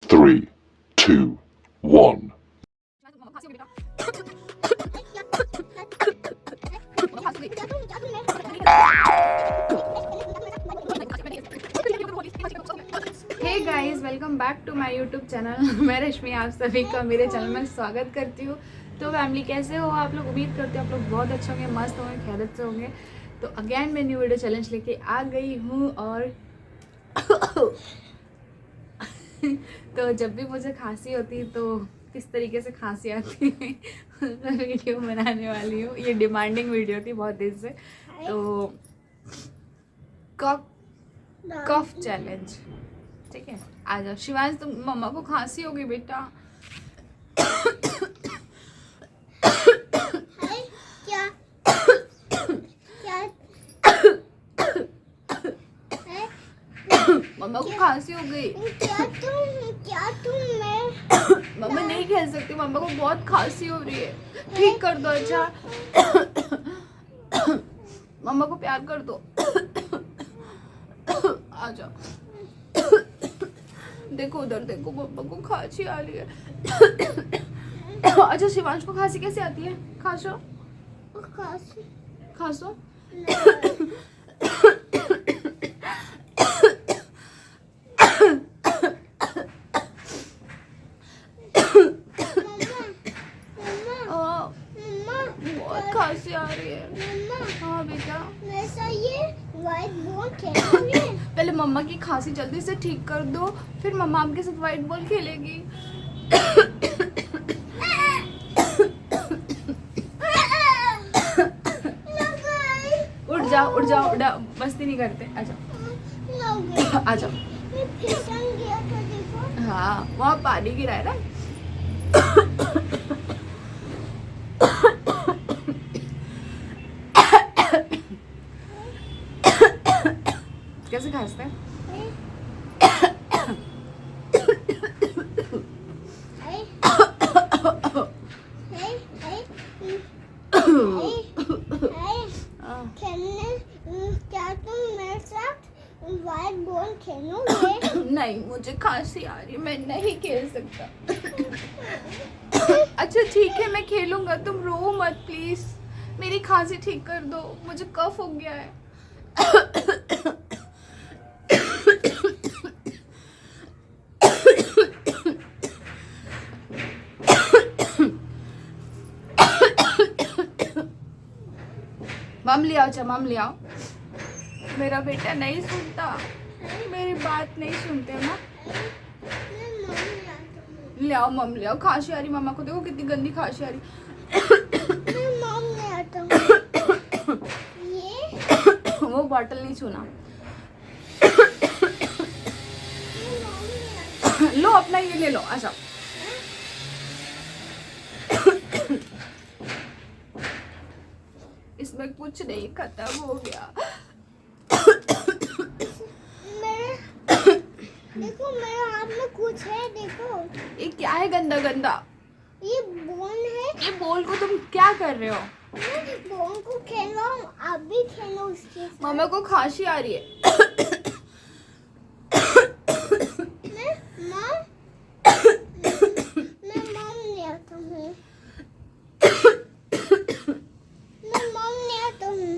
3, 2, 1. Hey guys, welcome back to my YouTube channel. मैं रश्मि आप सभी का मेरे चैनल में स्वागत करती हूँ। तो फैमिली, कैसे हो आप लोग? उम्मीद करते हो आप लोग बहुत अच्छे होंगे, मस्त होंगे, खैरियत से होंगे। तो अगेन मैं न्यू वीडियो चैलेंज लेके आ गई हूँ। और तो जब भी मुझे खांसी होती तो किस तरीके से खांसी आती है उसका वीडियो बनाने वाली हूँ। ये डिमांडिंग वीडियो थी बहुत दिन से। तो कफ चैलेंज, ठीक है? आ जाओ शिवांश, तुम मम्मा को खांसी हो गई बेटा। क्या क्या मम्मा को खांसी हो गई। क्या तुम मैं मम्मा नहीं खेल सकती, मम्मा को बहुत खांसी हो रही है। ठीक कर दो। अच्छा मम्मा को प्यार कर दो। आ जाओ। देखो उधर देखो, मम्मा को खांसी आ रही है। अच्छा शिवांश को खांसी कैसे आती है? खांसो खांसो। बहुत खांसी आ रही है। हाँ बेटा, ये व्हाइट बॉल खेलोगे? पहले मम्मा की खांसी जल्दी से ठीक कर दो, फिर मम्मा आपके साथ व्हाइट बॉल खेलेगी। उठ जाओ उठ जाओ, मस्ती नहीं करते। आ जाओ आ जाओ। हाँ वहाँ पानी गिरा है ना। कैसे खांसते हैं? क्या तुम मेरे साथ व्हाइट बॉल खेलोगे? नहीं, मुझे खांसी आ रही है, मैं नहीं खेल सकता। अच्छा ठीक है, मैं खेलूंगा, तुम रो मत प्लीज। मेरी खांसी ठीक कर दो, मुझे कफ हो गया है। मम ले आओ, अच्छा मम ले आओ। मेरा बेटा नहीं सुनता, मेरी बात नहीं सुनते ना। ले आओ मम ले आओ। खांसी आ रही मम्मा को, देखो कितनी गंदी खांसी आ रही। वो बॉटल नहीं छूना। लो अपना ये ले लो। अच्छा इसमें कुछ नहीं, खत्म हो गया। देखो मेरे हाथ में कुछ है, देखो। ये क्या है गंदा गंदा? ये बॉल है। ये बॉल को तुम क्या कर रहे हो? बॉल को खेलो, आप भी खेलो उसके साथ। मम्मा को खांसी आ रही है। मैं मम ले आता हूँ। मैं मम ले आता हूँ।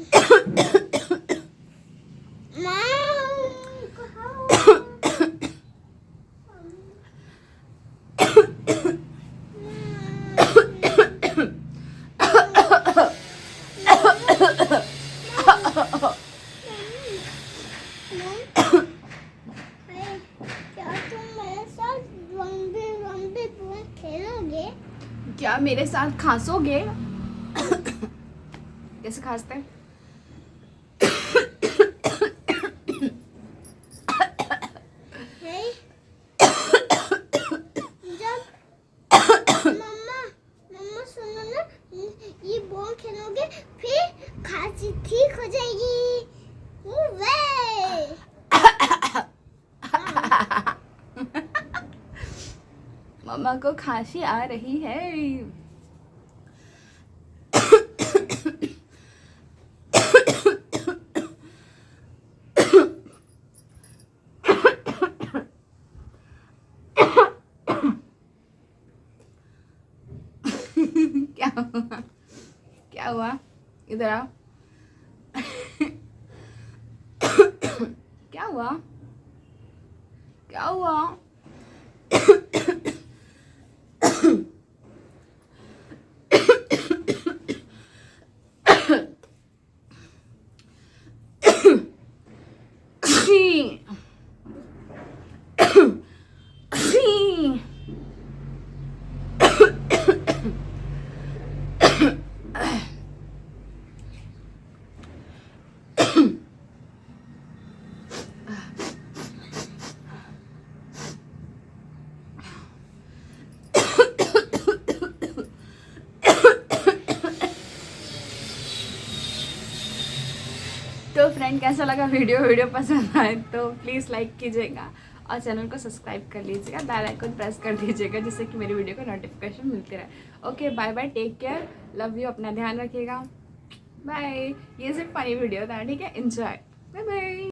क्या मेरे साथ खांसोगे? कैसे खांसते हैं? मम्मा सुनो ना, ये बॉल खेलोगे फिर खांसी ठीक हो जाएगी। मम्मा को खांसी आ रही है। हुआ? क्या हुआ? इधर आओ। क्या हुआ? क्या हुआ? तो फ्रेंड कैसा लगा वीडियो पसंद आए तो प्लीज़ लाइक कीजिएगा और चैनल को सब्सक्राइब कर लीजिएगा, बेल आइकन प्रेस कर दीजिएगा जिससे कि मेरी वीडियो को नोटिफिकेशन मिलती रहे। Okay bye bye, take care, love you, अपना ध्यान रखिएगा, बाय। ये सिर्फ फनी वीडियो था, ठीक है, एंजॉय, बाय बाय।